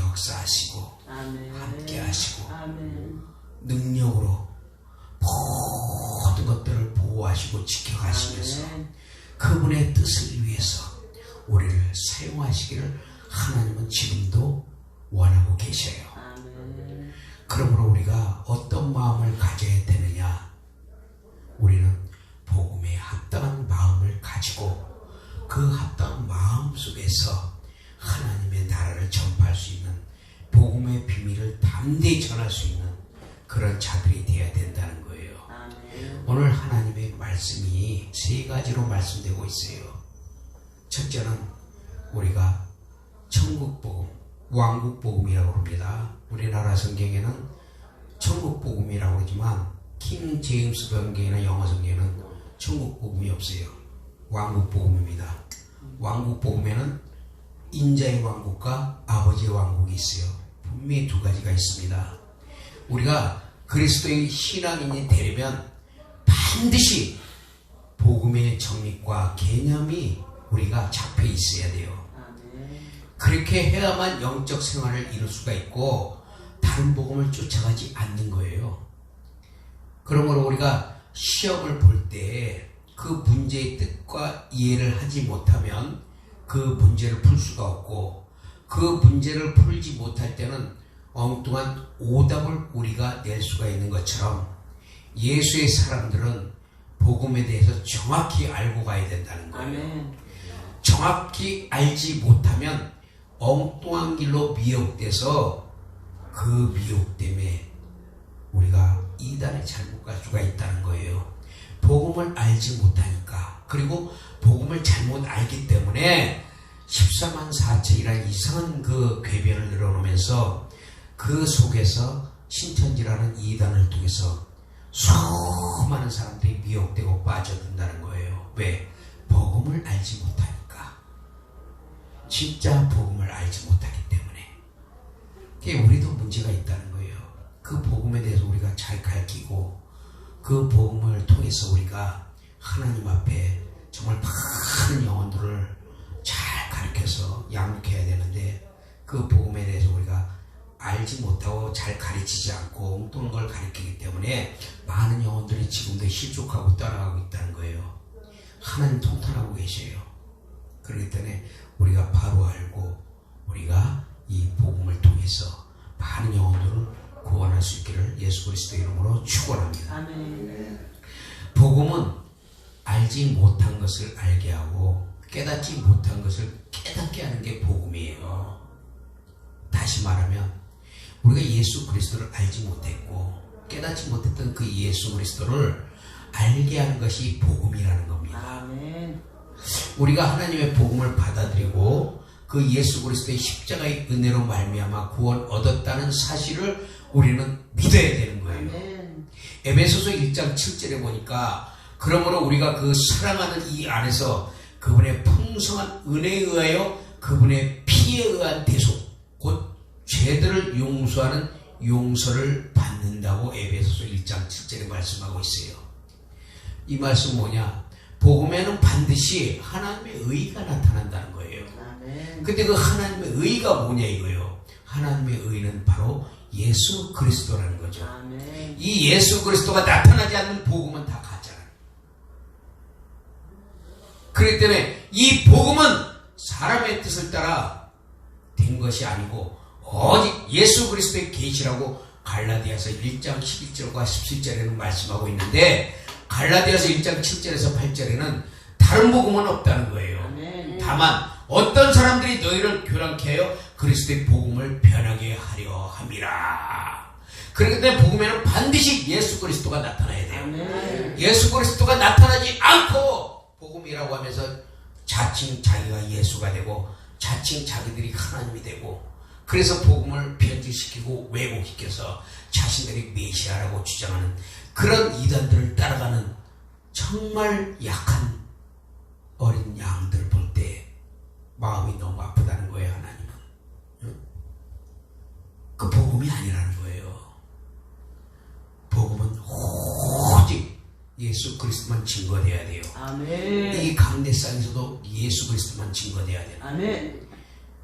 역사하시고 아멘. 함께 하시고 아멘. 능력으로 모든 것들을 보호하시고 지켜가시면서 아멘. 그분의 뜻을 위해서 우리를 사용하시기를 하나님은 지금도 원하고 계셔요. 아멘. 그러므로 우리가 어떤 마음을 가져야 되느냐? 우리는 복음에 합당한 마음을 가지고 그 합당한 마음 속에서 하나님의 나라를 전파할 수 있는 복음의 비밀을 담대히 전할 수 있는 그런 자들이 되어야 된다는 거예요. 아멘. 오늘 하나님의 말씀이 세 가지로 말씀되고 있어요. 첫째는 우리가 천국복음, 왕국복음이라고 합니다. 우리나라 성경에는 천국복음이라고 그러지만 킹 제임스 번개나 영어 성경에는 천국복음이 없어요. 왕국복음입니다. 왕국복음에는 인자의 왕국과 아버지의 왕국이 있어요. 분명히 두 가지가 있습니다. 우리가 그리스도의 신앙인이 되려면 반드시 복음의 정립과 개념이 우리가 잡혀 있어야 돼요. 아멘. 그렇게 해야만 영적 생활을 이룰 수가 있고 다른 복음을 쫓아가지 않는 거예요. 그러므로 우리가 시험을 볼 때 그 문제의 뜻과 이해를 하지 못하면 그 문제를 풀 수가 없고 그 문제를 풀지 못할 때는 엉뚱한 오답을 우리가 낼 수가 있는 것처럼 예수의 사람들은 복음에 대해서 정확히 알고 가야 된다는 거예요. 아멘. 정확히 알지 못하면 엉뚱한 길로 미혹돼서 그 미혹 때문에 우리가 이단에 잘못 갈 수가 있다는 거예요. 복음을 알지 못하니까, 그리고 복음을 잘못 알기 때문에 14만 4천이라는 이상한 그 궤변을 늘어놓으면서 그 속에서 신천지라는 이단을 통해서 수많은 사람들이 미혹되고 빠져든다는 거예요. 왜? 복음을 알지 못하니까. 진짜 복음을 알지 못하기 때문에. 그게 우리도 문제가 있다는 거예요. 그 복음에 대해서 우리가 잘 가르치고 그 복음을 통해서 우리가 하나님 앞에 정말 많은 영혼들을 잘 가르쳐서 양육해야 되는데 그 복음에 대해서 우리가 알지 못하고 잘 가르치지 않고 엉뚱한 걸 가르치기 때문에 많은 영혼들이 지금도 실족하고 따라가고 있다는 거예요. 하나님 통탄하고 계셔요. 그렇기 때문에 우리가 바로 알고 우리가 이 복음을 통해서 많은 영혼들을 구원할 수 있기를 예수 그리스도의 이름으로 축원합니다. 아멘. 복음은 알지 못한 것을 알게 하고 깨닫지 못한 것을 깨닫게 하는 게 복음이에요. 다시 말하면 우리가 예수 그리스도를 알지 못했고 깨닫지 못했던 그 예수 그리스도를 알게 하는 것이 복음이라는 겁니다. 아멘. 우리가 하나님의 복음을 받아들이고 그 예수 그리스도의 십자가의 은혜로 말미암아 구원 얻었다는 사실을 우리는 믿어야 되는 거예요. 아멘. 에베소서 1장 7절에 보니까 그러므로 우리가 그 사랑하는 이 안에서 그분의 풍성한 은혜에 의하여 그분의 피에 의한 대속 곧 죄들을 용서하는 용서를 받는다고 에베소서 1장 7절에 말씀하고 있어요. 이 말씀 뭐냐? 복음에는 반드시 하나님의 의가 나타난다는 거예요. 아멘. 근데 그 하나님의 의가 뭐냐 이거예요. 하나님의 의는 바로 예수 그리스도라는 거죠. 아멘. 이 예수 그리스도가 나타나지 않는 복음은 다 가짜라는 거예요. 그렇기 때문에 이 복음은 사람의 뜻을 따라 된 것이 아니고 오직 예수 그리스도의 계시라고 갈라디아서 1장 11절과 17절에는 말씀하고 있는데 갈라디아서 1장 7절에서 8절에는 다른 복음은 없다는 거예요. 아멘. 다만 어떤 사람들이 너희를 교란케 하여 그리스도의 복음을 변하게 하려 함이라. 그렇기 때문에 복음에는 반드시 예수 그리스도가 나타나야 돼요. 아멘. 예수 그리스도가 나타나지 않고 복음이라고 하면서 자칭 자기가 예수가 되고 자칭 자기들이 하나님이 되고 그래서 복음을 변질시키고 왜곡시켜서 자신들이 메시아라고 주장하는 그런 이단들을 따라가는 정말 약한 어린 양들 볼 때 마음이 너무 아프다는 거예요. 하나님은 그 복음이 아니라는 거예요. 복음은 오직 예수 그리스도만 증거돼야 돼요. 아멘. 이 강대상에서도 예수 그리스도만 증거돼야 돼요. 아멘.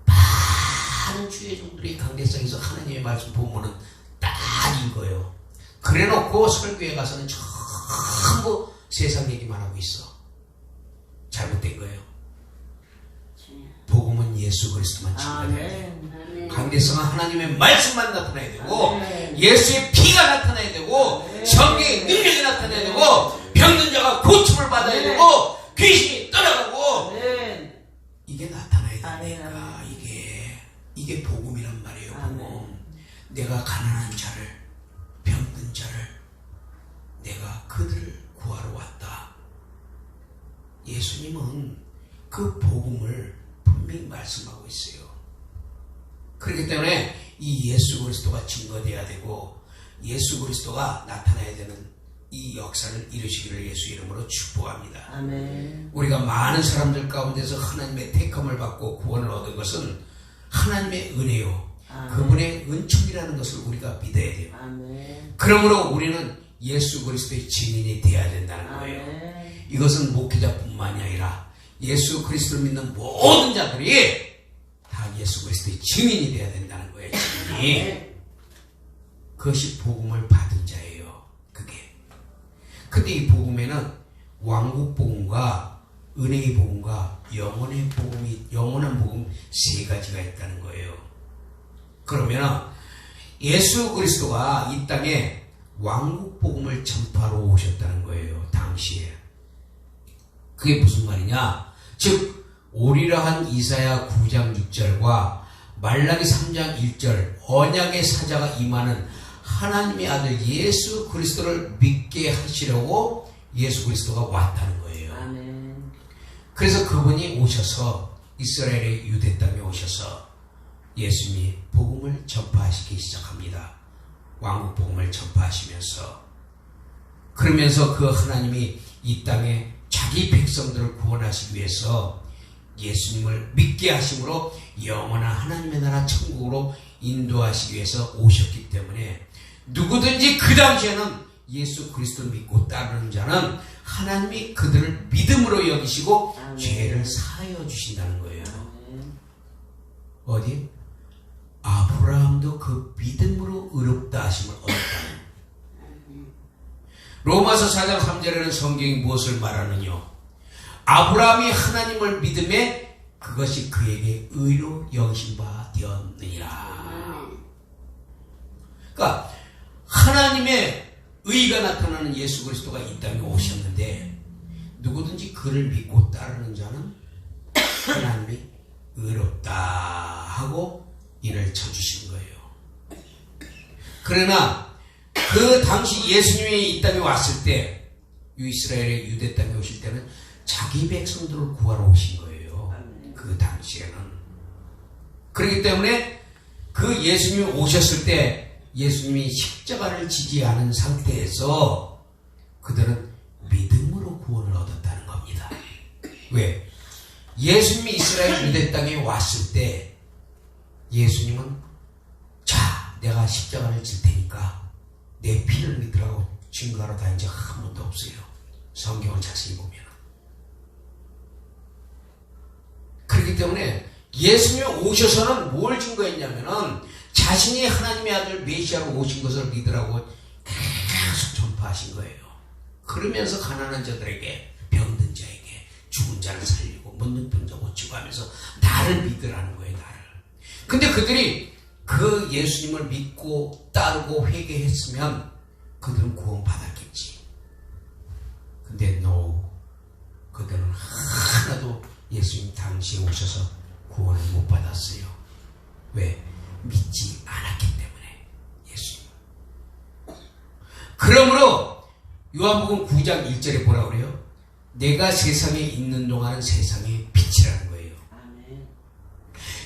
많은 많은 주의 종들이 강대상에서 하나님의 말씀 보면은 딱 읽어요. 그래놓고 설교에 가서는 전부 세상 얘기만 하고 있어. 잘못된 거예요. 복음은 예수 그리스도만 증거해야 돼요. 아멘. 강대성은 하나님의 말씀만 나타나야 되고 아멘. 예수의 피가 나타나야 되고 아멘. 성경의 능력이 나타나야 되고 병든 자가 고침을 받아야 아멘. 되고 귀신이 떠나가고 아멘. 이게 나타나야 아멘. 되니까 이게 복음이란 말이에요. 복음. 아멘. 내가 가난한 자를 병든 자를 내가 그들을 구하러 왔다. 예수님은 그 복음을 분명히 말씀하고 있어요. 그렇기 때문에 이 예수 그리스도가 증거돼야 되고 예수 그리스도가 나타나야 되는 이 역사를 이루시기를 예수 이름으로 축복합니다. 아멘. 우리가 많은 사람들 가운데서 하나님의 택함을 받고 구원을 얻은 것은 하나님의 은혜요. 아멘. 그분의 은총이라는 것을 우리가 믿어야 돼요. 아멘. 그러므로 우리는 예수 그리스도의 증인이 되어야 된다는 거예요. 아멘. 이것은 목회자뿐만이 아니라 예수 그리스도를 믿는 모든 자들이 다 예수 그리스도의 증인이 되어야 된다는 거예요. 증인이. 아멘. 그것이 복음을 받은 자예요. 그게. 근데 이 복음에는 왕국 복음과 은혜의 복음과 영원한 복음 세 가지가 있다는 거예요. 그러면 예수 그리스도가 이 땅에 왕국 복음을 전파로 오셨다는 거예요. 당시에. 그게 무슨 말이냐? 즉 오리라 한 이사야 9장 6절과 말라기 3장 1절 언약의 사자가 임하는 하나님의 아들 예수 그리스도를 믿게 하시려고 예수 그리스도가 왔다는 거예요. 아멘. 그래서 그분이 오셔서 이스라엘의 유대 땅에 오셔서 예수님이 복음을 전파하시기 시작합니다. 왕국 복음을 전파하시면서 그러면서 그 하나님이 이 땅에 자기 백성들을 구원하시기 위해서 예수님을 믿게 하심으로 영원한 하나님의 나라 천국으로 인도하시기 위해서 오셨기 때문에 누구든지 그 당시에는 예수 그리스도를 믿고 따르는 자는 하나님이 그들을 믿음으로 여기시고 아멘. 죄를 사하여 주신다는 거예요. 아멘. 어디? 아브라함도 그 믿음으로 의롭다 하심을 얻었다. 로마서 4장 3절에는 성경이 무엇을 말하느냐? 아브라함이 하나님을 믿음에 그것이 그에게 의로 여기신 바 되었느니라. 그러니까 하나님의 의가 나타나는 예수 그리스도가 이 땅에 오셨는데 누구든지 그를 믿고 따르는 자는 하나님이 의롭다 하고 이를 쳐주신 거예요. 그러나 그 당시 예수님이 이 땅에 왔을 때 이스라엘의 유대 땅에 오실 때는 자기 백성들을 구하러 오신 거예요. 그 당시에는. 그렇기 때문에 그 예수님이 오셨을 때 예수님이 십자가를 지지 않은 상태에서 그들은 믿음으로 구원을 얻었다는 겁니다. 왜? 예수님이 이스라엘 유대 땅에 왔을 때 예수님은 자, 내가 십자가를 질 테니까 내 피를 믿으라고 증거하러 다닌 적 한 번도 없어요. 성경을 자세히 보면. 그렇기 때문에 예수님이 오셔서는 뭘 증거했냐면은 자신이 하나님의 아들 메시아로 오신 것을 믿으라고 계속 전파하신 거예요. 그러면서 가난한 자들에게 병든 자에게 죽은 자를 살리고 문둥병자 고치고 하면서 나를 믿으라는 거예요. 나를. 근데 그들이 그 예수님을 믿고 따르고 회개했으면 그들은 구원받았겠지. 근데 그들은 하나도 예수님 당시에 오셔서 구원을 못 받았어요. 왜? 믿지 않았기 때문에 예수님. 그러므로 요한복음 9장 1절에 뭐라 그래요? 내가 세상에 있는 동안은 세상의 빛이라는 거예요. 아멘.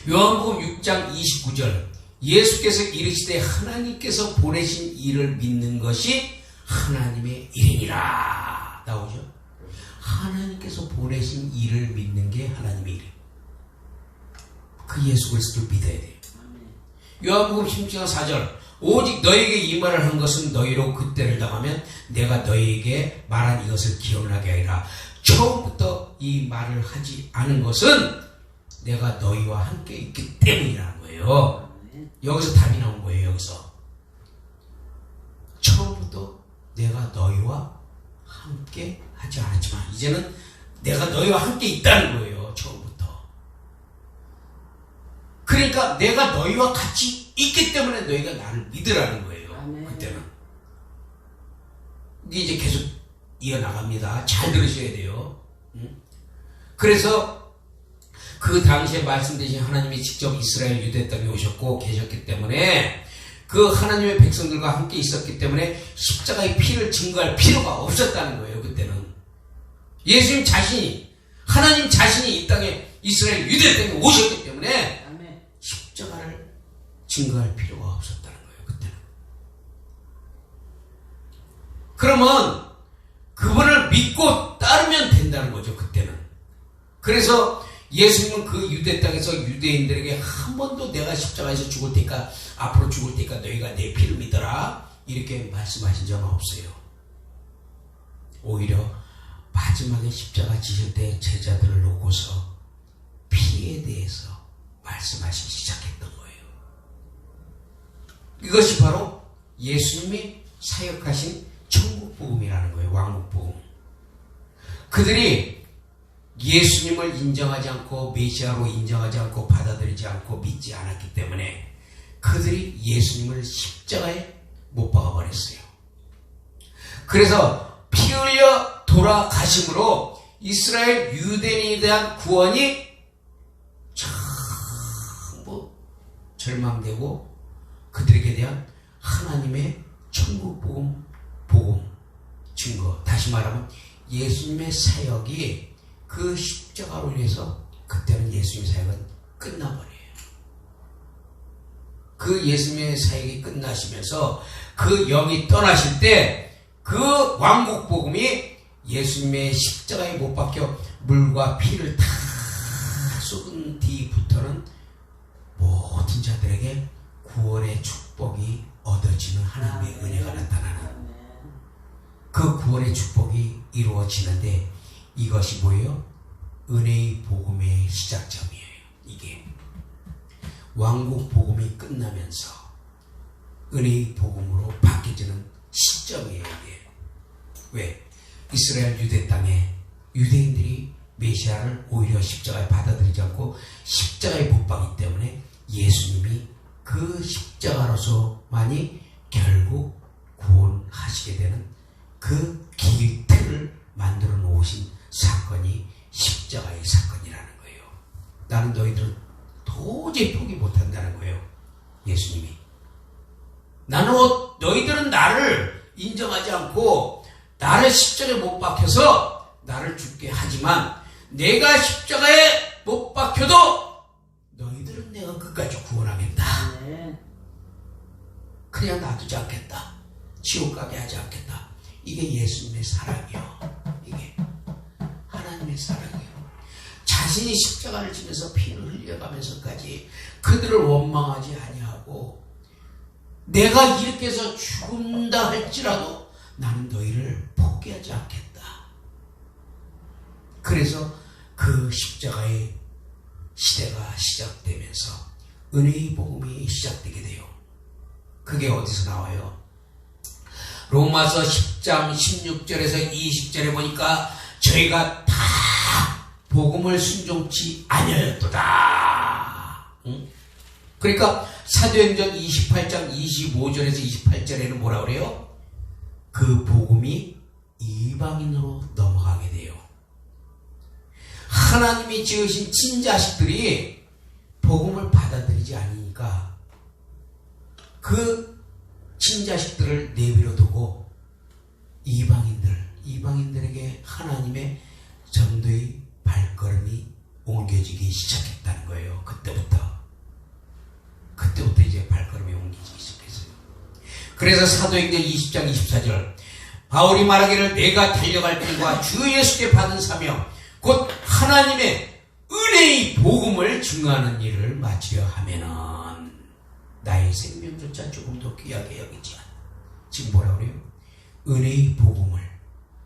요한복음 6장 29절 예수께서 이르시되 하나님께서 보내신 이를 믿는 것이 하나님의 일이니라 나오죠. 하나님께서 보내신 이를 믿는 게 하나님의 일. 그 예수 그리스도를 믿어야 돼요. 요한복음 16장 4절 오직 너에게 이 말을 한 것은 너희로 그때를 당하면 내가 너희에게 말한 이것을 기억나게 하리라. 처음부터 이 말을 하지 않은 것은 내가 너희와 함께 있기 때문이라는 거예요. 바로 여기서 답이 나온 거예요. 여기서 처음부터 내가 너희와 함께 하지 않았지만 이제는 내가 너희와 함께 있다는 거예요. 처음부터. 그러니까 내가 너희와 같이 있기 때문에 너희가 나를 믿으라는 거예요. 아멘. 그때는. 이제 계속 이어나갑니다. 잘 들으셔야 돼요. 그래서 그 당시에 말씀되신 하나님이 직접 이스라엘 유대 땅에 오셨고 계셨기 때문에 그 하나님의 백성들과 함께 있었기 때문에 십자가의 피를 증거할 필요가 없었다는 거예요. 그때는 예수님 자신이, 하나님 자신이 이 땅에 이스라엘 유대 땅에 오셨기 때문에 아멘. 십자가를 증거할 필요가 없었다는 거예요. 그때는. 그러면 그분을 믿고 따르면 된다는 거죠. 그때는. 그래서 예수님은 그 유대 땅에서 유대인들에게 한 번도 내가 십자가에서 죽을 테니까, 앞으로 죽을 테니까 너희가 내 피를 믿어라 이렇게 말씀하신 적은 없어요. 오히려 마지막에 십자가 지실 때 제자들을 놓고서 피에 대해서 말씀하시기 시작했던 거예요. 이것이 바로 예수님이 사역하신 천국복음이라는 거예요. 왕국복음. 그들이 예수님을 인정하지 않고 메시아로 인정하지 않고 받아들이지 않고 믿지 않았기 때문에 그들이 예수님을 십자가에 못 박아버렸어요. 그래서 피 흘려 돌아가심으로 이스라엘 유대인에 대한 구원이 전부 절망되고 그들에게 대한 하나님의 천국복음 증거, 다시 말하면 예수님의 사역이 그 십자가로 인해서 그때는 예수님의 사역은 끝나버려요. 그 예수님의 사역이 끝나시면서 그 영이 떠나실 때 그 왕국복음이 예수님의 십자가에 못 박혀 물과 피를 다 쏟은 뒤부터는 모든 자들에게 구원의 축복이 얻어지는 하나님의 은혜가 나타나는 그 구원의 축복이 이루어지는데 이것이 뭐예요? 은혜의 복음의 시작점이에요. 이게 왕국 복음이 끝나면서 은혜의 복음으로 바뀌어지는 시점이에요. 이게. 왜? 이스라엘 유대 땅에 유대인들이 메시아를 오히려 십자가에 받아들이지 않고 십자가에 못 박기 때문에 예수님이 그 십자가로서만이 결국 구원하시게 되는 그 길틀을 만들어 놓으신 사건이 십자가의 사건이라는 거예요. 나는 너희들은 도저히 포기 못한다는 거예요. 예수님이. 너희들은 나를 인정하지 않고 나를 십자가에 못 박혀서 나를 죽게 하지만 내가 십자가에 못 박혀도 너희들은 내가 끝까지 구원하겠다. 그냥 놔두지 않겠다. 지옥 가게 하지 않겠다. 이게 예수님의 사랑이요. 이게 하나님의 사랑이요. 자신이 십자가를 지면서 피를 흘려가면서까지 그들을 원망하지 아니하고 내가 이렇게 해서 죽는다 할지라도 나는 너희를 포기하지 않겠다. 그래서 그 십자가의 시대가 시작되면서 은혜의 복음이 시작되게 돼요. 그게 어디서 나와요? 로마서 10장 16절에서 20절에 보니까 저희가 다 복음을 순종치 아니하였도다. 그러니까 사도행전 28장 25절에서 28절에는 뭐라 그래요? 그 복음이 이방인으로 넘어가게 돼요. 하나님이 지으신 친자식들이 복음을 받아들이지 않으니까 그 친자식들을 내버려 두고 이방인들에게 하나님의 전도의 발걸음이 옮겨지기 시작했다는 거예요. 그때부터 이제 발걸음이 옮기기 시작했어요. 그래서 사도행전 20장 24절 바울이 말하기를 내가 달려갈 길과 주 예수께 받은 사명 곧 하나님의 은혜의 복음을 증거하는 일을 마치려 하면은 나의 생명조차 조금 더 귀하게 여기지 않아. 지금 뭐라 그래요? 은혜의 복음을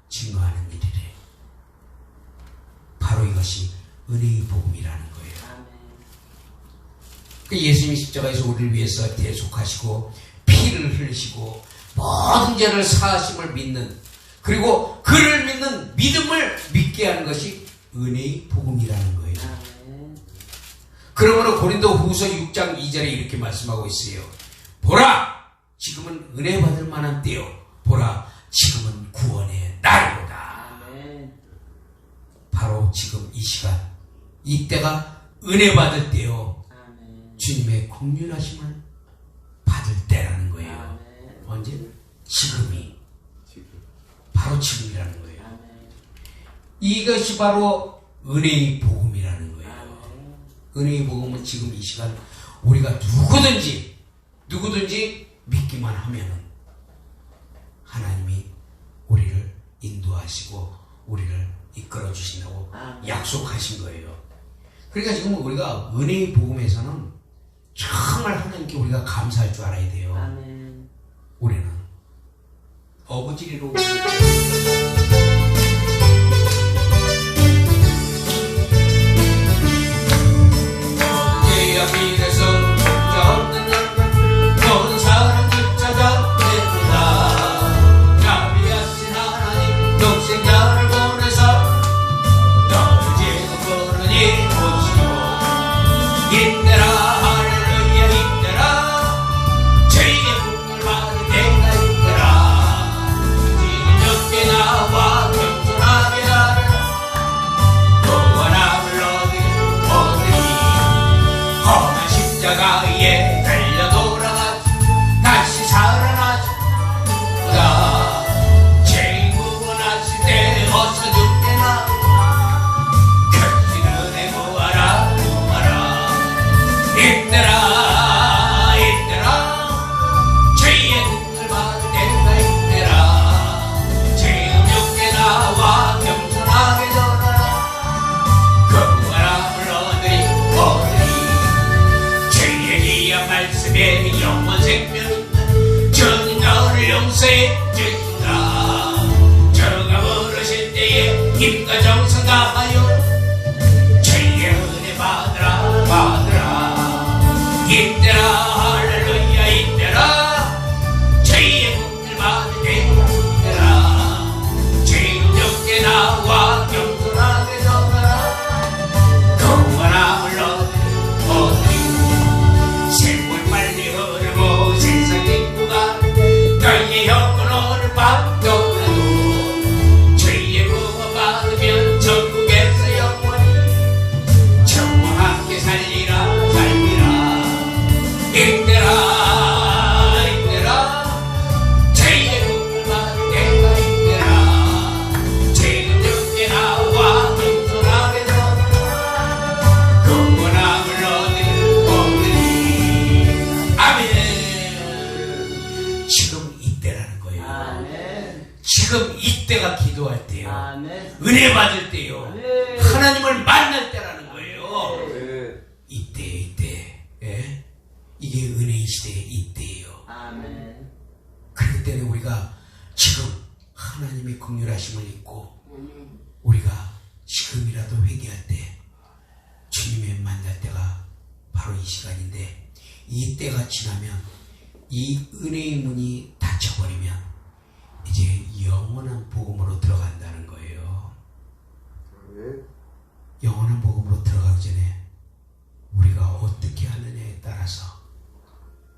증거하는 일이래. 바로 이것이 은혜의 복음이라는 거예요. 그 예수님이 십자가에서 우리를 위해서 대속하시고 피를 흘리시고 모든 죄를 사하심을 믿는, 그리고 그를 믿는 믿음을 믿게 하는 것이 은혜의 복음이라는 거예요. 아멘. 그러므로 고린도 후서 6장 2절에 이렇게 말씀하고 있어요. 보라! 지금은 은혜 받을 만한 때요. 보라! 지금은 구원의 날이로다. 아멘. 바로 지금 이 시간, 이때가 은혜 받을 때요. 아멘. 주님의 긍휼하심을 받을 때라는 거예요. 아멘. 언제? 지금이. 바로 지금이라는 거예요. 아멘. 이것이 바로 은혜의 복음이라는 거예요. 아멘. 은혜의 복음은 지금 이 시간 우리가 누구든지 믿기만 하면은 하나님이 우리를 인도하시고 우리를 이끌어 주신다고 아멘. 약속하신 거예요. 그러니까 지금 우리가 은혜의 복음에서는 정말 하나님께 우리가 감사할 줄 알아야 돼요. 아멘. 우리는 어부지리로 내 앞길에서 혼자 없는 모든 사람들 찾아냅니다. 자비하신 하나님 독생자를 보내서 너를 제거하니 보시고 힘내라 할렐루야 힘내라 죄의 국물 받을 때가 있더라. 지금 적게 나와 겸손하게 나를 구원함을 얻으리. 험한 십자가에 달려 돌아가지 다시 살아나지 보다. 죄인 구원하실 때 어서 죽게 나 결실은혜 구하라 구하라. 힘내라 힘내라 죄의 국을 받을 때가 있더라. 죄인 죽게 나와 겸손하게 돌아라. 구원함을 얻으리. 죄의 기한 말씀에 영원 생명 주님 너를 용서해 주신다. 저가 부르실 때에 힘과 정성 다하여 죄의 은혜 받으라 받으라. 힘내라 할렐루야 힘내라 죄의 국을 받을 때가 힘내라. 죄인 죽게 나와 겸손하게 돌아라. 구원함을 얻으리. 세월 빨리 흐르고 세상 인구가 너희의 형편을 받더라도 죄의 구원 받으면 천국에서 영원히 저와 함께 살리라 살리라. 힘내라 힘내라 죄의 구원 받을 때가 힘내라. 죄는 죽게 나와 겸손하게 돌아라. 구원함을 얻으리. 아멘. 지금 이때라는 거예요. 아멘. 지금 이때가 기도할 때요. 아멘. 은혜 받을 때요. 아멘. 하나님을 만날 때라는 거예요. 아멘. 이때. 예? 이게 은혜의 시대의 이때예요. 아멘. 그렇기 때문에 우리가 지금 하나님의 긍휼하심을 잊고 우리가 지금이라도 회개할 때 주님의 만날 때가 바로 이 시간인데, 이 때가 지나면 이 은혜의 문이 닫혀버리면 이제 영원한 복음으로 들어간다는 거예요. 영원한 복음으로 들어가기 전에 우리가 어떻게 하느냐에 따라서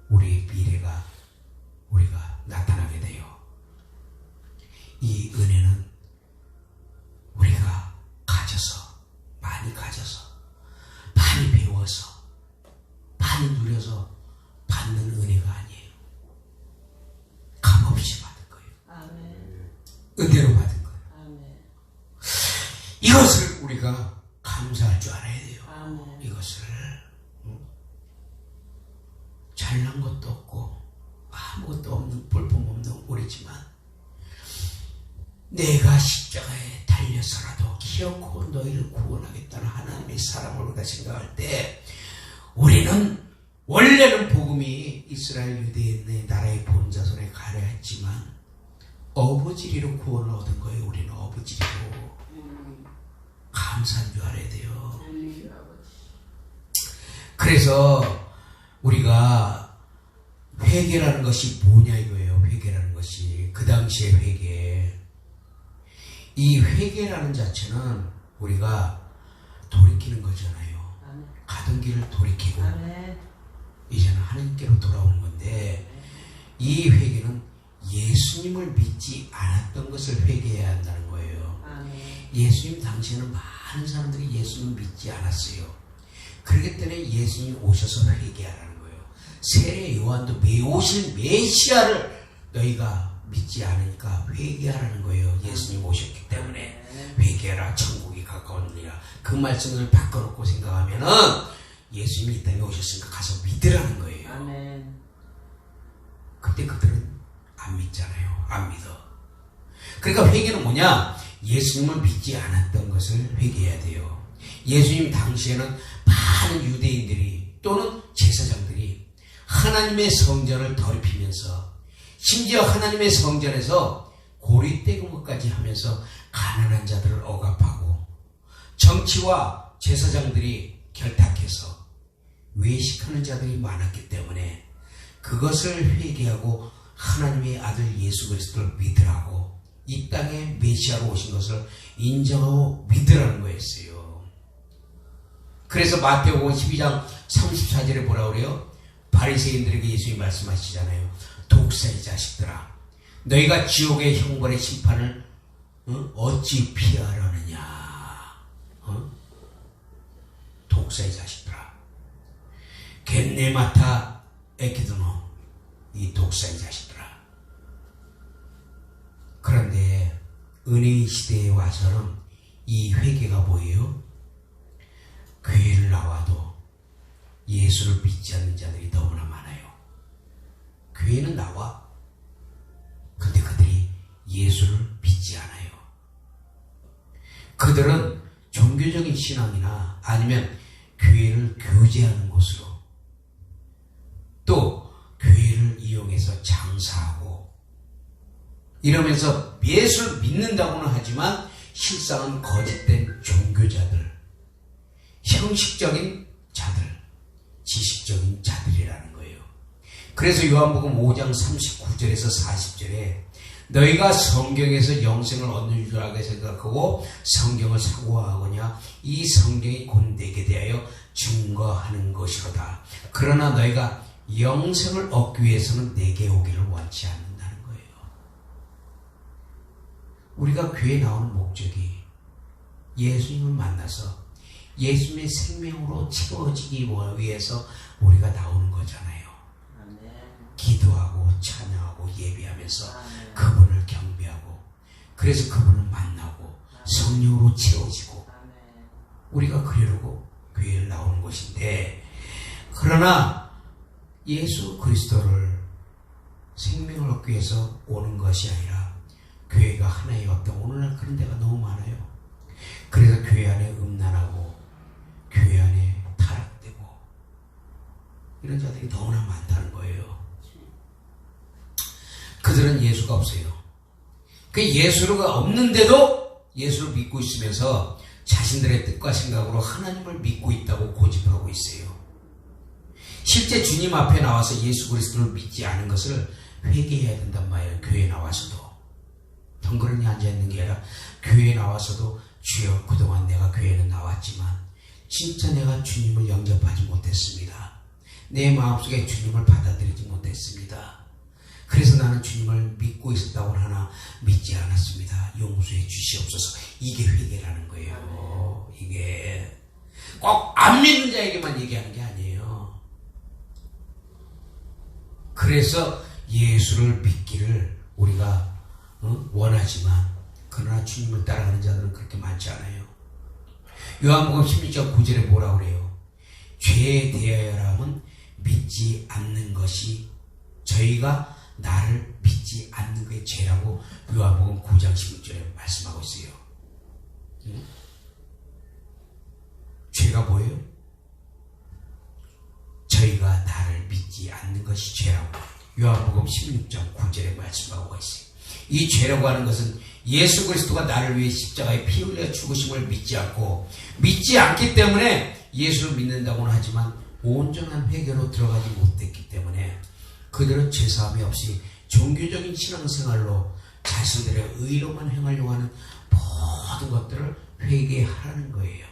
우리의 미래가 우리가 나타나게 돼요. 이 은혜는 우리가 많이 가져서 많이 배워서 많이 누려서 받는 은혜가 아니에요. 값없이 받은 거예요. 아멘. 은혜로 받은 거예요. 아멘. 이것을 우리가 감사할 줄 알아야 돼요. 아멘. 이것을 잘난 것도 없고 아무것도 없는 볼품없는 우리지만 내가 십자가에 달려서라도 기어코 너희를 구원하겠다는 하나님의 사랑을 우리가 생각할 때 우리는 원래는 복음이 이스라엘 유대인의 나라의 본자손에 가려 했지만 어부지리로 구원을 얻은 거예요. 우리는 어부지리로. 감사한 줄 알아야 돼요. 그래서 우리가 회개라는 것이 뭐냐 이거예요. 회개라는 것이 그 당시의 회개. 이 회개라는 자체는 우리가 돌이키는 거잖아요. 아멘. 가던 길을 돌이키고 아멘. 이제는 하나님께로 돌아오는 건데, 이 회개는 예수님을 믿지 않았던 것을 회개해야 한다는 거예요. 아멘. 예수님 당시에는 많은 사람들이 예수님을 믿지 않았어요. 그렇기 때문에 예수님이 오셔서 회개하라는 거예요. 세례 요한도 오실 메시아를 너희가 믿지 않으니까 회개하라는 거예요. 예수님 오셨기 때문에 회개하라, 천국이 가까우니라. 그 말씀을 바꿔놓고 생각하면은 예수님이 이 땅에 오셨으니까 가서 믿으라는 거예요. 아멘. 그때 그들은 안 믿잖아요. 안 믿어. 그러니까 회개는 뭐냐? 예수님을 믿지 않았던 것을 회개해야 돼요. 예수님 당시에는 많은 유대인들이 또는 제사장들이 하나님의 성전을 더럽히면서, 심지어 하나님의 성전에서 고리대금까지 하면서 가난한 자들을 억압하고, 정치와 제사장들이 결탁해서 외식하는 자들이 많았기 때문에 그것을 회개하고 하나님의 아들 예수 그리스도를 믿으라고, 이 땅에 메시아로 오신 것을 인정하고 믿으라는 거였어요. 그래서 마태복음 12장 34절에 뭐라 그래요? 바리새인들에게 예수님이 말씀하시잖아요. 독사의 자식들아, 너희가 지옥의 형벌의 심판을 어찌 피하려느냐. 독사의 자식들아, 겟네마타 에키드노, 이 독사의 자식들아. 그런데 은혜의 시대에 와서는 이 회개가 뭐예요? 교회를 나와도 예수를 믿지 않는 자들이 너무나 많아요. 교회는 나와. 근데 그들이 예수를 믿지 않아요. 그들은 종교적인 신앙이나 아니면 교회를 교제하는 곳으로, 또 교회를 이용해서 장사하고 이러면서 예수를 믿는다고는 하지만 실상은 거짓된 종교자들, 형식적인 자들, 지식적인 자들이라는 거예요. 그래서 요한복음 5장 39절에서 40절에 너희가 성경에서 영생을 얻는 줄 알게 생각하고 성경을 사고하거냐, 이 성경이 곧 내게 대하여 증거하는 것이로다. 그러나 너희가 영생을 얻기 위해서는 내게 오기를 원치 않는다는 거예요. 우리가 교회에 나오는 목적이 예수님을 만나서 예수님의 생명으로 채워지기 위해서 우리가 나오는 거잖아요. 아멘. 기도하고 찬양하고 예배하면서 아멘. 그분을 경배하고, 그래서 그분을 만나고 성령으로 채워지고, 아멘. 우리가 그러려고 교회를 나오는 것인데, 그러나 예수 그리스도를 생명을 얻기 위해서 오는 것이 아니라 교회가 하나의 어떤, 오늘날 그런 데가 너무 많아요. 그래서 교회 안에 음란하고 교회 안에 타락되고 이런 자들이 너무나 많다는 거예요. 그들은 예수가 없어요. 그 예수가 없는데도 예수를 믿고 있으면서 자신들의 뜻과 생각으로 하나님을 믿고 있다고 고집을 하고 있어요. 실제 주님 앞에 나와서 예수 그리스도를 믿지 않은 것을 회개해야 된단 말이에요. 교회에 나와서도. 덩그러니 앉아있는 게 아니라 교회에 나와서도 주여, 그동안 내가 교회는 나왔지만 진짜 내가 주님을 영접하지 못했습니다. 내 마음속에 주님을 받아들이지 못했습니다. 그래서 나는 주님을 믿고 있었다고 하나 믿지 않았습니다. 용서해 주시옵소서. 이게 회개라는 거예요. 이게 꼭 안 믿는 자에게만 얘기하는 게 아니에요. 그래서 예수를 믿기를 우리가 원하지만, 그러나 주님을 따라가는 자들은 그렇게 많지 않아요. 요한복음 16장 9절에 뭐라 그래요? 죄에 대하여라면 믿지 않는 것이, 저희가 나를 믿지 않는 게 죄라고 요한복음 9장 16절에 말씀하고 있어요. 죄가 뭐예요? 저희가 나를 믿지 않는 것이 죄라고 요한복음 16장 9절에 말씀하고 있어요. 이 죄라고 하는 것은 예수 그리스도가 나를 위해 십자가에 피 흘려 죽으심을 믿지 않고, 믿지 않기 때문에 예수를 믿는다고는 하지만 온전한 회개로 들어가지 못했기 그들은 죄사함이 없이 종교적인 신앙생활로 자신들의 의로만 행하려고 하는 모든 것들을 회개하라는 거예요.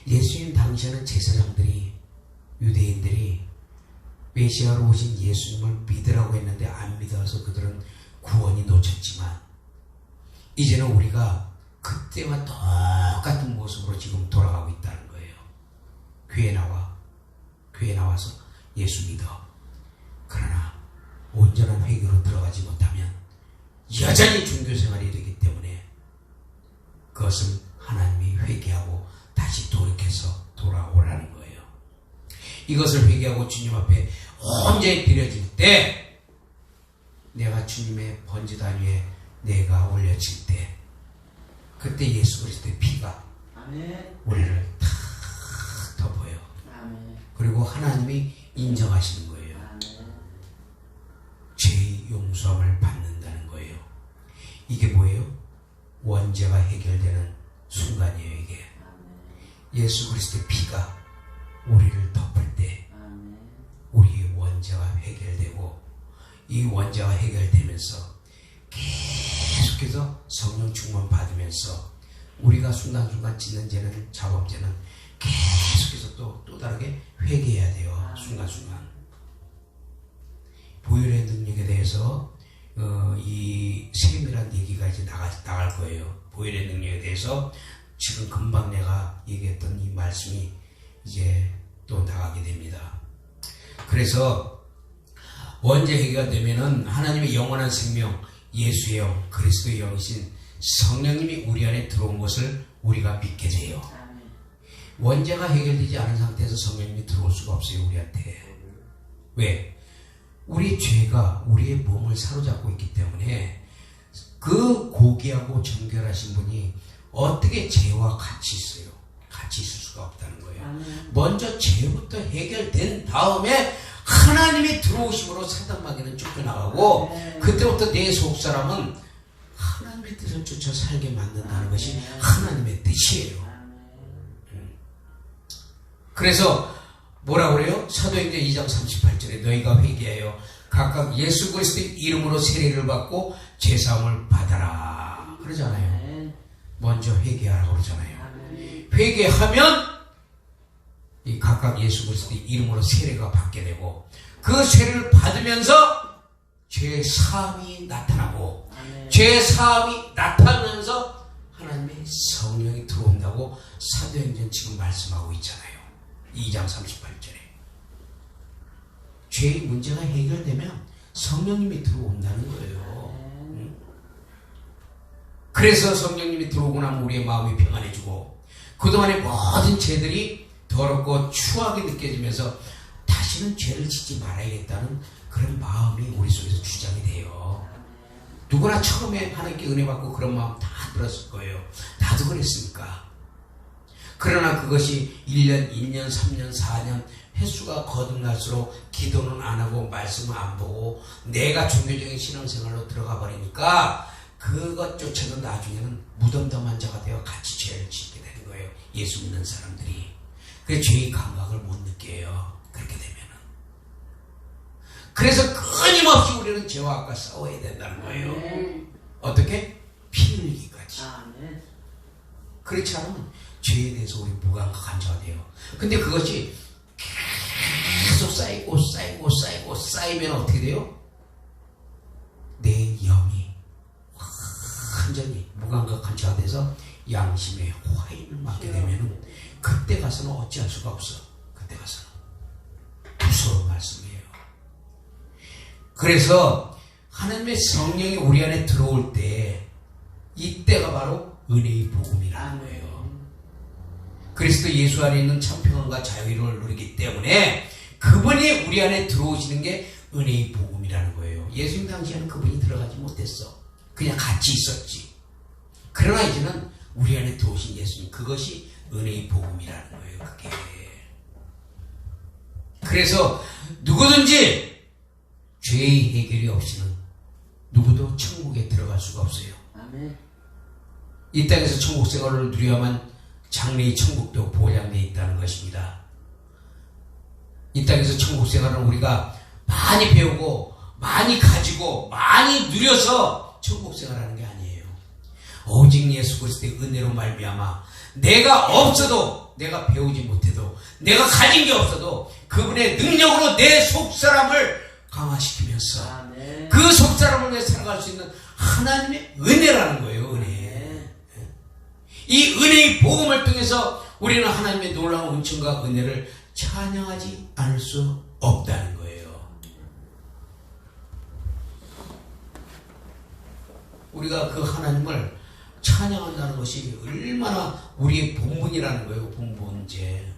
예수님 당시에는 제사장들이, 유대인들이 메시아로 오신 예수님을 믿으라고 했는데 안 믿어서 그들은 구원이 놓쳤지만, 이제는 우리가 그때와 똑같은 모습으로 지금 돌아가고 있다는 거예요. 교회 나와서 예수 믿어. 그러나 온전한 회개로 들어가지 못하면 여전히 종교생활이 되기 때문에 그것을 하나님이 회개하고 다시 돌이켜서 돌아오라는 거예요. 이것을 회개하고 주님 앞에 온전히 드려질 때, 내가 주님의 번제단 위에 내가 올려질 때, 그때 예수 그리스도의 피가 아멘. 우리를 다 덮어요. 아멘. 그리고 하나님이 인정하시는 거예요. 아멘. 죄의 용서함을 받는다는 거예요. 이게 뭐예요? 원죄가 해결되는 순간이에요. 이게 예수 그리스도의 피가 우리를 덮을 때 아멘. 우리의 원죄가 해결되고, 이 원죄가 해결되면서 계속해서 성령 충만 받으면서 우리가 순간순간 짓는 죄는, 자범죄는 계속해서 또 다르게 회개해야 돼요. 순간순간. 보혈의 능력에 대해서 이 세밀한 얘기가 이제 나갈 거예요. 보혈의 능력에 대해서 지금 금방 내가 얘기했던 이 말씀이 이제 또 나가게 됩니다. 그래서 원죄 해결가 되면은 하나님의 영원한 생명, 예수의 영, 그리스도의 영이신 성령님이 우리 안에 들어온 것을 우리가 믿게 돼요. 아멘. 원죄가 해결되지 않은 상태에서 성령님이 들어올 수가 없어요, 우리한테. 왜? 우리 죄가 우리의 몸을 사로잡고 있기 때문에 그 고귀하고 정결하신 분이 어떻게 죄와 같이 있어요? 같이 있을 수가 없다는 거예요. 아멘. 먼저 죄부터 해결된 다음에 하나님이 들어오심으로 사단마귀는 쫓겨나가고, 아멘. 그때부터 내 속사람은 하나님의 뜻을 쫓아 살게 만든다는 것이 하나님의 뜻이에요. 아멘. 그래서 뭐라 그래요? 사도행전 2장 38절에 너희가 회개하여 각각 예수 그리스도의 이름으로 세례를 받고 제사함을 받아라 그러잖아요. 아멘. 먼저 회개하라고 그러잖아요. 아멘. 회개하면 이 각각 예수 그리스도의 이름으로 세례가 받게 되고, 그 세례를 받으면서 죄 사함이 나타나고, 아멘. 죄 사함이 나타나면서 하나님의 성령이 들어온다고 사도행전 지금 말씀하고 있잖아요. 2장 38절에. 죄의 문제가 해결되면 성령님이 들어온다는 거예요. 그래서 성령님이 들어오고 나면 우리의 마음이 평안해지고, 그동안의 모든 죄들이 더럽고 추하게 느껴지면서 다시는 죄를 짓지 말아야겠다는 그런 마음이 우리 속에서 주장이 돼요. 누구나 처음에 하나님께 은혜 받고 그런 마음 다 들었을 거예요. 나도 그랬으니까. 그러나 그것이 1년, 2년, 3년, 4년 횟수가 거듭날수록 기도는 안 하고 말씀을 안 보고 내가 종교적인 신앙생활로 들어가 버리니까 그것조차도 나중에는 무덤덤한 자가 되어 같이 죄를 짓게 되는 거예요. 예수 믿는 사람들이. 그래서 죄의 감각을 못 느껴요. 그렇게 되면은. 그래서 끊임없이 우리는 죄와 악과 싸워야 된다는 거예요. 아멘. 어떻게? 피 흘리기까지. 아멘. 그렇지 않으면 죄에 대해서 우리 무감각한 자가 돼요. 근데 그것이 계속 쌓이면 어떻게 돼요? 내 영이 완전히 무감각한 자가 돼서 양심의 화인을 맞게 되면은 그때 가서는 어찌할 수가 없어. 그때 가서는 무서운 말씀이에요. 그래서 하나님의 성령이 우리 안에 들어올 때 이때가 바로 은혜의 복음이라는 거예요. 그리스도 예수 안에 있는 참 평안과 자유를 누리기 때문에 그분이 우리 안에 들어오시는 게 은혜의 복음이라는 거예요. 예수님 당시에는 그분이 들어가지 못했어. 그냥 같이 있었지. 그러나 이제는 우리 안에 들어오신 예수님, 그것이 은혜의 복음이라는 거예요. 그게. 그래서 누구든지 죄의 해결이 없이는 누구도 천국에 들어갈 수가 없어요. 아멘. 이 땅에서 천국 생활을 누려야만 장래의 천국도 보장되어 있다는 것입니다. 이 땅에서 천국 생활은 우리가 많이 배우고 많이 가지고 많이 누려서 천국 생활하는 게 아니에요. 오직 예수 그리스도의 은혜로 말미암아 내가 없어도, 내가 배우지 못해도, 내가 가진 게 없어도 그분의 능력으로 내 속사람을 강화시키면서 아멘. 그 속사람을 위해 살아갈 수 있는 하나님의 은혜라는 거예요. 은혜. 이 은혜의 복음을 통해서 우리는 하나님의 놀라운 은총과 은혜를 찬양하지 않을 수 없다는 거예요. 우리가 그 하나님을 찬양한다는 것이 얼마나 우리의 본분이라는 거예요. 본분제.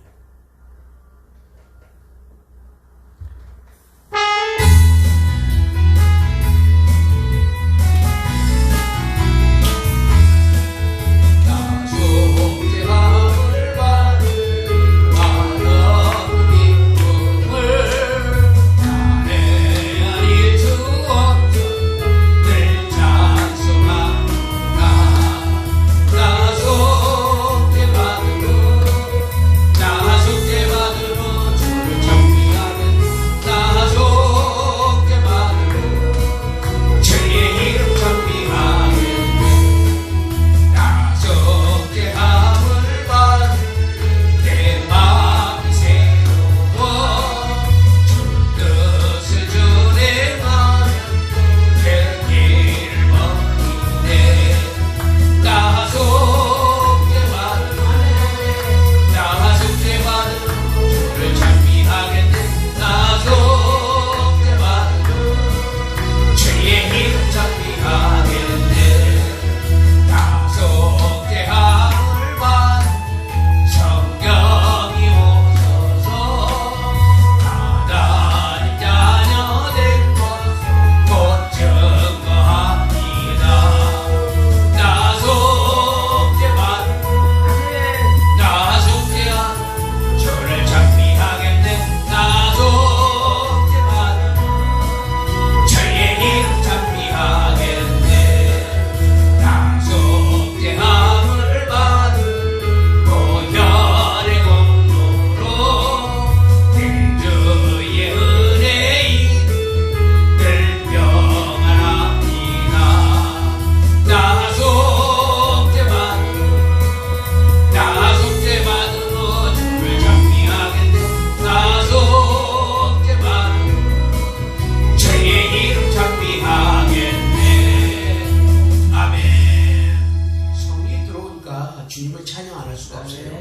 주님을 찬양 안 할 수가 없어요.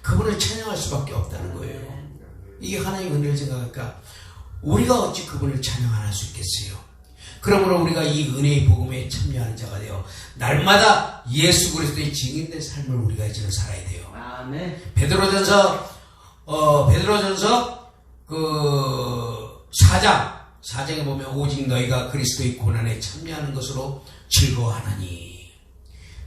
그분을 찬양할 수밖에 없다는 거예요. 이게 하나님의 은혜를 생각하니까 우리가 어찌 그분을 찬양 안 할 수 있겠어요. 그러므로 우리가 이 은혜의 복음에 참여하는 자가 되어 날마다 예수 그리스도의 증인된 삶을 우리가 이제는 살아야 돼요. 아멘. 베드로전서 4장에 보면 오직 너희가 그리스도의 고난에 참여하는 것으로 즐거워하나니,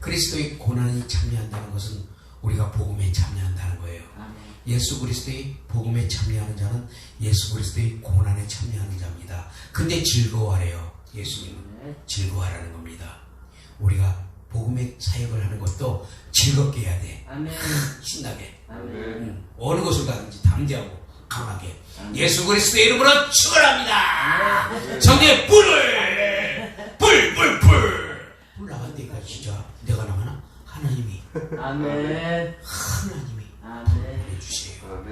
그리스도의 고난에 참여한다는 것은 우리가 복음에 참여한다는 거예요. 아멘. 예수 그리스도의 복음에 참여하는 자는 예수 그리스도의 고난에 참여하는 자입니다. 근데 즐거워하래요. 예수님은 즐거워하라는 겁니다. 우리가 복음의 사역을 하는 것도 즐겁게 해야 돼. 아멘. 신나게. 아멘. 어느 곳을 가든지 담대하고 강하게. 예수 그리스도의 이름으로 축원합니다. 정의 불을 불 나간다니까. 진짜 내가 나가나? 하나님이 아멘. 아멘. 보내주세요.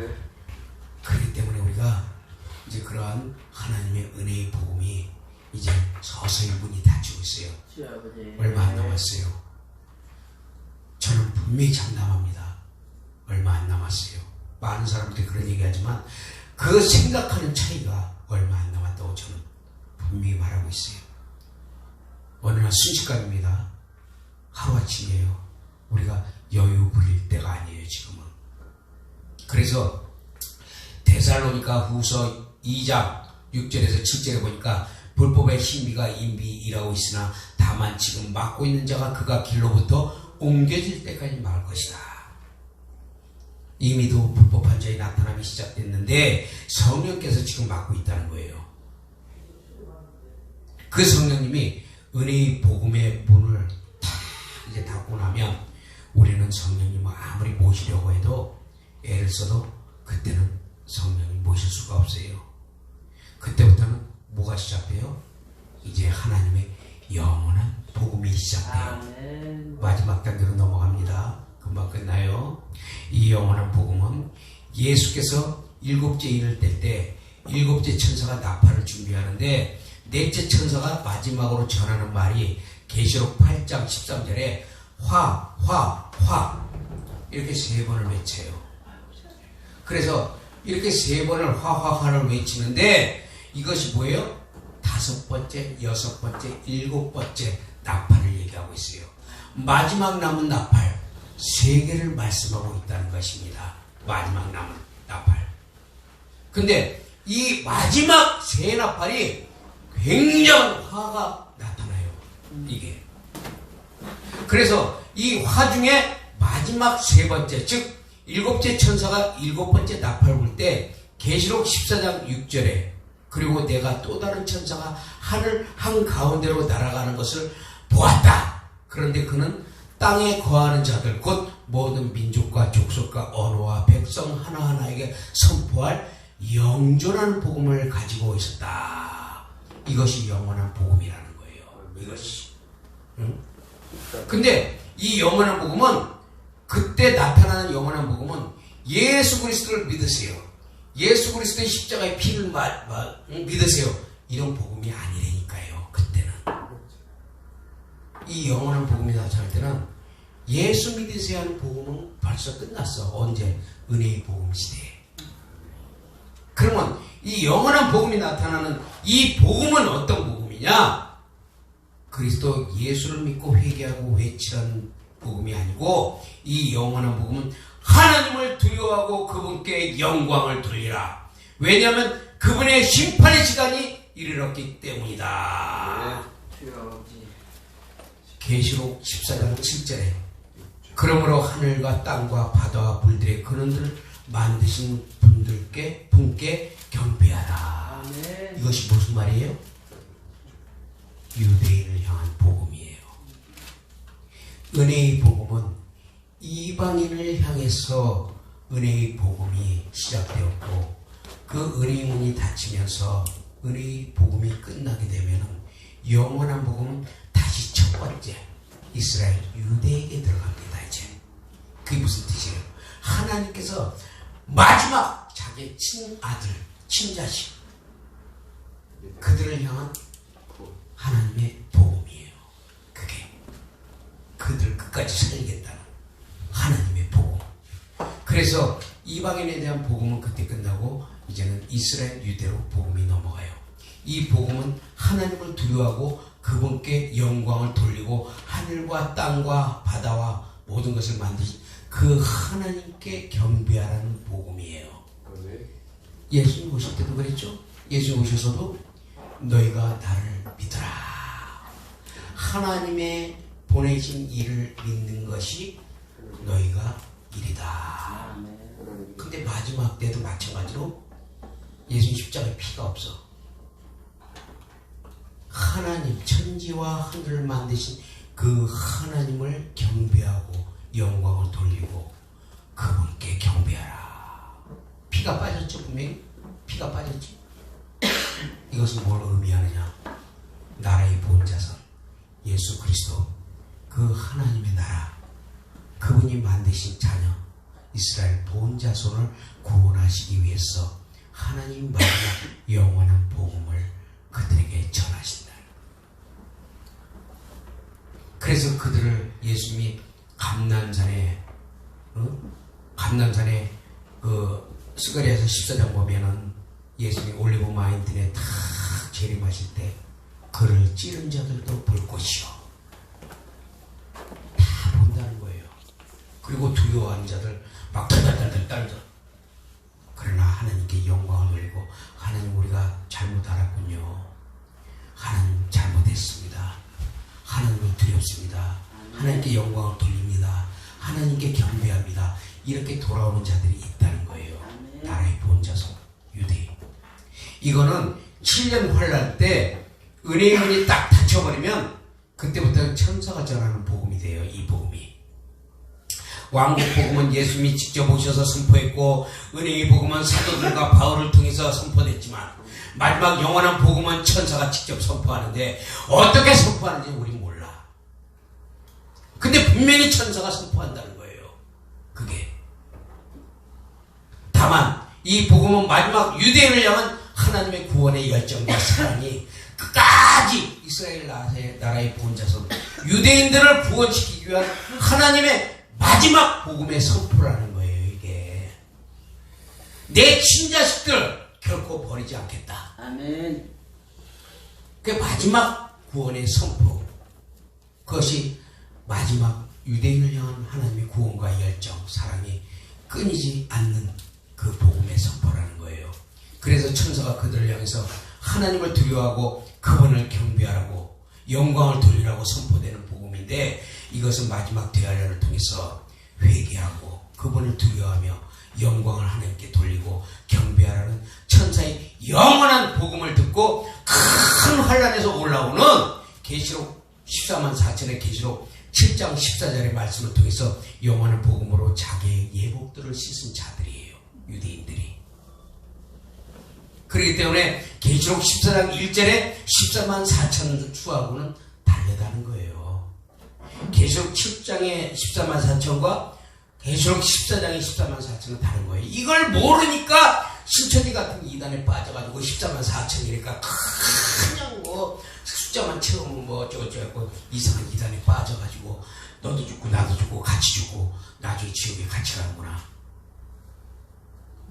그렇기 때문에 우리가 이제 그러한 하나님의 은혜의 복음이 이제 서서히 문이 닫히고 있어요. 주 아버지. 얼마 안 남았어요. 저는 분명히 장담합니다. 얼마 안 남았어요. 많은 사람들이 그런 얘기하지만 그 생각하는 차이가 얼마 안 남았다고 저는 분명히 말하고 있어요. 어느 날 순식간입니다. 하루아침이에요. 우리가 여유 부릴 때가 아니에요, 지금은. 그래서 데살로니가 후서 2장 6절에서 7절에 보니까 불법의 신비가 임비일하고 있으나 다만 지금 맡고 있는 자가 그가 길로부터 옮겨질 때까지 막을 것이다. 이미도 불법한 자의 나타남이 시작됐는데 성령께서 지금 맡고 있다는 거예요. 그 성령님이 은혜의 복음의 문을 이제 닫고 나면 우리는 성령님을 아무리 모시려고 해도 애를 써도 그때는 성령님 모실 수가 없어요. 그때부터 시작돼요? 이제 하나님의 영원한 복음이 시작돼요. 아멘. 마지막 단계로 넘어갑니다. 금방 끝나요. 이 영원한 복음은 예수께서 7째 인을 뗄 때 7째 천사가 나팔을 준비하는데 넷째 천사가 마지막으로 전하는 말이 계시록 8장 13절에 화, 화, 화 이렇게 3번을 외쳐요. 그래서 이렇게 3번을 화화화를 외치는데 이것이 뭐예요? 5번째, 6번째, 7번째 나팔을 얘기하고 있어요. 마지막 남은 나팔 3개를 말씀하고 있다는 것입니다. 마지막 남은 나팔. 근데 이 마지막 3나팔이 굉장한 화가 나타나요. 이게. 그래서 이 화 중에 마지막 3번째, 즉 7째 천사가 7번째 나팔을 불 때 계시록 14장 6절에 그리고 내가 또 다른 천사가 하늘 한가운데로 날아가는 것을 보았다. 그런데 그는 땅에 거하는 자들 곧 모든 민족과 족속과 언어와 백성 하나하나에게 선포할 영존한 복음을 가지고 있었다. 이것이 영원한 복음이라는 거예요. 이것이. 응? 근데 이 영원한 복음은 그때 나타나는 영원한 복음은 예수 그리스도를 믿으세요. 예수 그리스도의 십자가의 피를 믿으세요. 이런 복음이 아니라니까요. 그때는. 이 영원한 복음이 나타날 때는 예수 믿으세요 하는 복음은 벌써 끝났어. 언제? 은혜의 복음 시대에. 그러면 이 영원한 복음이 나타나는 이 복음은 어떤 복음이냐? 그리스도 예수를 믿고 회개하고 외치라는 복음이 아니고 이 영원한 복음은 하나님을 두려워하고 그분께 영광을 돌리라. 왜냐하면 그분의 심판의 시간이 이르렀기 때문이다. 계시록 14장 7절에 그러므로 하늘과 땅과 바다와 물들의 근원들을 만드신 분께 경배하라. 아멘. 이것이 무슨 말이에요? 유대인을 향한 복음이에요. 은혜의 복음은 이방인을 향해서 은혜의 복음이 시작되었고 그 은혜의 문이 닫히면서 은혜의 복음이 끝나게 되면 영원한 복음은 다시 첫 번째 이스라엘 유대에게 들어갑니다. 이제 그게 무슨 뜻이에요? 하나님께서 마지막 자기 친아들 친자식 그들을 향한 하나님의 복음이에요. 그게 그들 끝까지 살리겠다는 하나님의 복음. 그래서 이방인에 대한 복음은 그때 끝나고 이제는 이스라엘 유대로 복음이 넘어가요. 이 복음은 하나님을 두려워하고 그분께 영광을 돌리고 하늘과 땅과 바다와 모든 것을 만드신 그 하나님께 경배하라는 복음이에요. 예수님 오실 때도 그랬죠? 예수님 오셔서도 너희가 나를 믿어라. 하나님의 보내신 일을 믿는 것이 너희가 일이다. 근데 마지막 때도 마찬가지로 예수님 십자가에 피가 없어. 하나님 천지와 하늘을 만드신 그 하나님을 경배하고 영광을 돌리고 그분께 경배하라. 피가 빠졌죠. 분명히 피가 빠졌지. 이것은 뭘 의미하느냐? 나라의 본자선 예수 그리스도 그 하나님의 나라 그분이 만드신 자녀 이스라엘 본자손을 구원하시기 위해서 하나님 마지막 영원한 복음을 그들에게 전하신다. 그래서 그들을 예수님이 감난산에 그 스가랴서 14장 보면은 예수님이 올리브 마운틴에 탁 재림하실 때 그를 찌른 자들도 볼 것이요. 다 본다는 거예요. 그리고 두려워하는 자들 막 달달달달 떨죠. 그러나 하나님께 영광을 돌리고 하나님 우리가 잘못 알았군요. 하나님 잘못했습니다. 하나님을 두렵습니다. 하나님께 영광을 돌립니다. 하나님께 경배합니다. 이렇게 돌아오는 자들이 있다는 거예요. 나라의 본자손 유대인. 이거는 7년 환란 때 은혜의 문이 딱 닫혀버리면 그때부터 천사가 전하는 복음이 돼요. 이 복음이. 왕국 복음은 예수님이 직접 오셔서 선포했고 은혜의 복음은 사도들과 바울을 통해서 선포됐지만 마지막 영원한 복음은 천사가 직접 선포하는데 어떻게 선포하는지 우린 몰라. 근데 분명히 천사가 선포한다는 거예요. 그게. 다만 이 복음은 마지막 유대인을 향한 하나님의 구원의 열정과 사랑이 끝까지 이스라엘 나라의 본자손 유대인들을 구원시키기 위한 하나님의 마지막 복음의 선포라는 거예요. 이게 내 친자식들 결코 버리지 않겠다. 아멘. 그게 마지막 구원의 선포. 그것이 마지막 유대인을 향한 하나님의 구원과 열정, 사랑이 끊이지 않는 그 복음의 선포라는 거예요. 그래서 천사가 그들을 향해서 하나님을 두려워하고 그분을 경배하라고 영광을 돌리라고 선포되는 복음인데 이것은 마지막 대환란을 통해서 회개하고 그분을 두려워하며 영광을 하나님께 돌리고 경배하라는 천사의 영원한 복음을 듣고 큰 환란에서 올라오는 계시록 14만 4천의 계시록 7장 14절의 말씀을 통해서 영원한 복음으로 자기의 예복들을 씻은 자들이에요. 유대인들이. 그렇기 때문에 계시록 14장 1절에 14만 4천 수하고는 다르다는 거예요. 계시록 7장의 14만 4천과 계시록 14장의 14만 4천은 다른 거예요. 이걸 모르니까 신천지 같은 이단에 빠져가지고 14만 4천이니까 그냥 뭐 숫자만 채우면 뭐 어쩌고저쩌고 이상한 이단에 빠져가지고 너도 죽고 나도 죽고 같이 죽고 나중에 지옥에 같이 가는구나.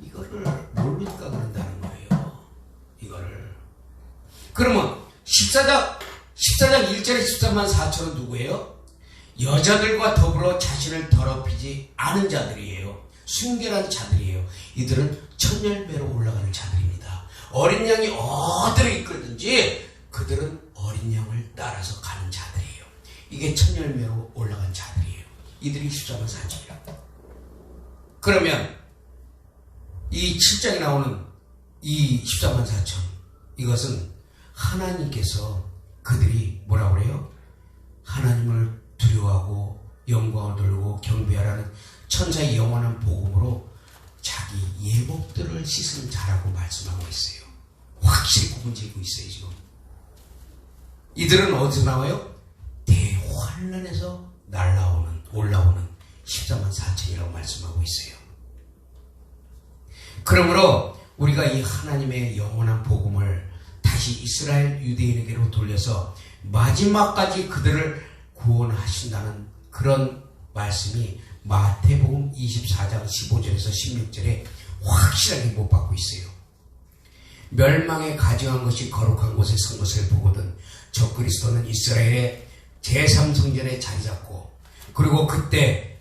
이거를 모르니까 그런다는 거예요. 이거를. 그러면 14장 1절에 14만 4천은 누구예요? 여자들과 더불어 자신을 더럽히지 않은 자들이에요. 순결한 자들이에요. 이들은 천열매로 올라가는 자들입니다. 어린 양이 어디로 이끌든지 그들은 어린 양을 따라서 가는 자들이에요. 이게 천열매로 올라간 자들이에요. 이들이 14만 4천이라고. 그러면 이 7장에 나오는 이 14만 4천 이것은 하나님께서 그들이 뭐라고 그래요? 하나님을 두려워하고 영광을 돌리고 경배하라는 천사의 영원한 복음으로 자기 예복들을 씻은 자라고 말씀하고 있어요. 확실히 구분지고 있어요. 지금 이들은 어디서 나와요? 대환란에서 올라오는 14만 4천이라고 말씀하고 있어요. 그러므로 우리가 이 하나님의 영원한 복음을 다시 이스라엘 유대인에게로 돌려서 마지막까지 그들을 구원하신다는 그런 말씀이 마태복음 24장 15절에서 16절에 확실하게 못 받고 있어요. 멸망에 가증한 것이 거룩한 곳에 선 것을 보거든 저 그리스도는 이스라엘의 제3성전에 자리 잡고 그리고 그때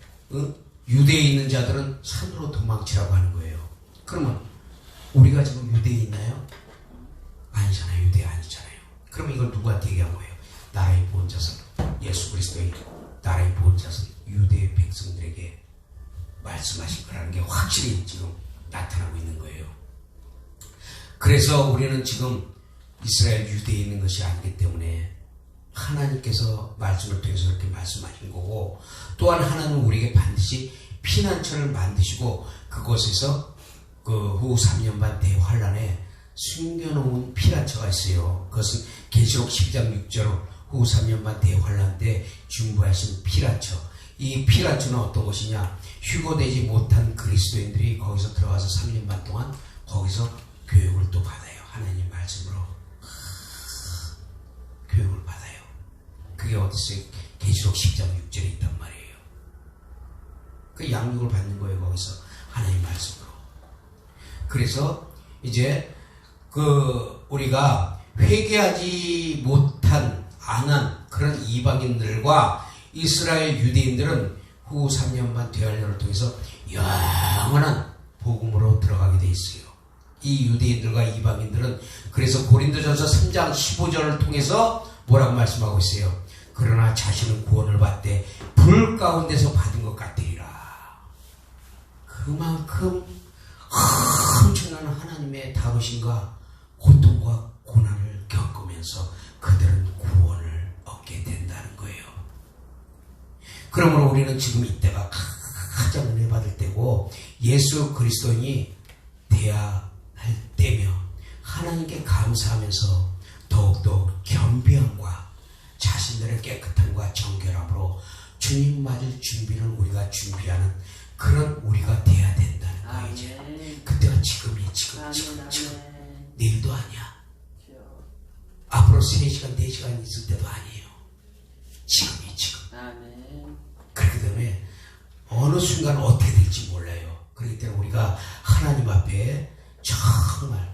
유대에 있는 자들은 산으로 도망치라고 하는 거예요. 그러면 우리가 지금 유대에 있나요? 아니잖아요. 유대 아니잖아요. 그럼 이걸 누구한테 얘기한 거예요? 나라의 본자손 예수 그리스도의 나라의 본자손 유대 백성들에게 말씀하신 거라는 게 확실히 지금 나타나고 있는 거예요. 그래서 우리는 지금 이스라엘 유대에 있는 것이 아니기 때문에 하나님께서 말씀을 통해서 그렇게 말씀하신 거고 또한 하나님은 우리에게 반드시 피난처를 만드시고 그곳에서 그 후 3년 반 대환란에 숨겨놓은 피난처가 있어요. 그것은 계시록 12장 6절 후 3년 반 대환란 때 중보하신 피난처. 이 피난처는 어떤 곳이냐? 휴거되지 못한 그리스도인들이 거기서 들어가서 3년 반 동안 거기서 교육을 또 받아요. 하나님 말씀으로 교육을 받아요. 그게 어디서 계시록 10장 6절에 있단 말이에요. 그 양육을 받는 거예요. 거기서 하나님 말씀으로. 그래서 이제 우리가 회개하지 못한 안한 그런 이방인들과 이스라엘 유대인들은 후 3년 반 대환란을 통해서 영원한 복음으로 들어가게 돼 있어요. 이 유대인들과 이방인들은 그래서 고린도전서 3장 15절을 통해서 뭐라고 말씀하고 있어요? 그러나 자신은 구원을 받되 불 가운데서 받은 것 같으리라. 그만큼 엄청난 하나님의 다루심과 고통과 고난을 겪으면서 그들은 구원을 얻게 된다는 거예요. 그러므로 우리는 지금 이때가 예수 그리스도인이 되어야 할 때며 하나님께 감사하면서 더욱더 겸비함과 자신들의 깨끗함과 정결함으로 주님 맞을 준비를 우리가 준비하는 그런 우리가 돼야 된다는 거예요. 이제 아멘. 그때가 지금이 지금 아멘. 내일도 아니야. 주여. 앞으로 3시간 4시간 있을 때도 아니에요. 지금이 지금. 아멘. 그렇기 때문에 어느 순간 어떻게 될지 몰라요. 그렇기 때문에 우리가 하나님 앞에 정말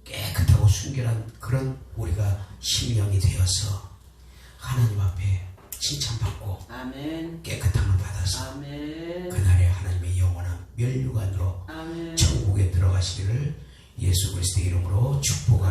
깨끗하고 순결한 그런 우리가 심령이 되어서 하나님 앞에 칭찬받고 아멘. 깨끗함을 받아서 아멘. 그날에 하나님의 영원한 멸류관으로 아멘. 천국에 들어가시기를 예수 그리스도의 이름으로 축복합니다.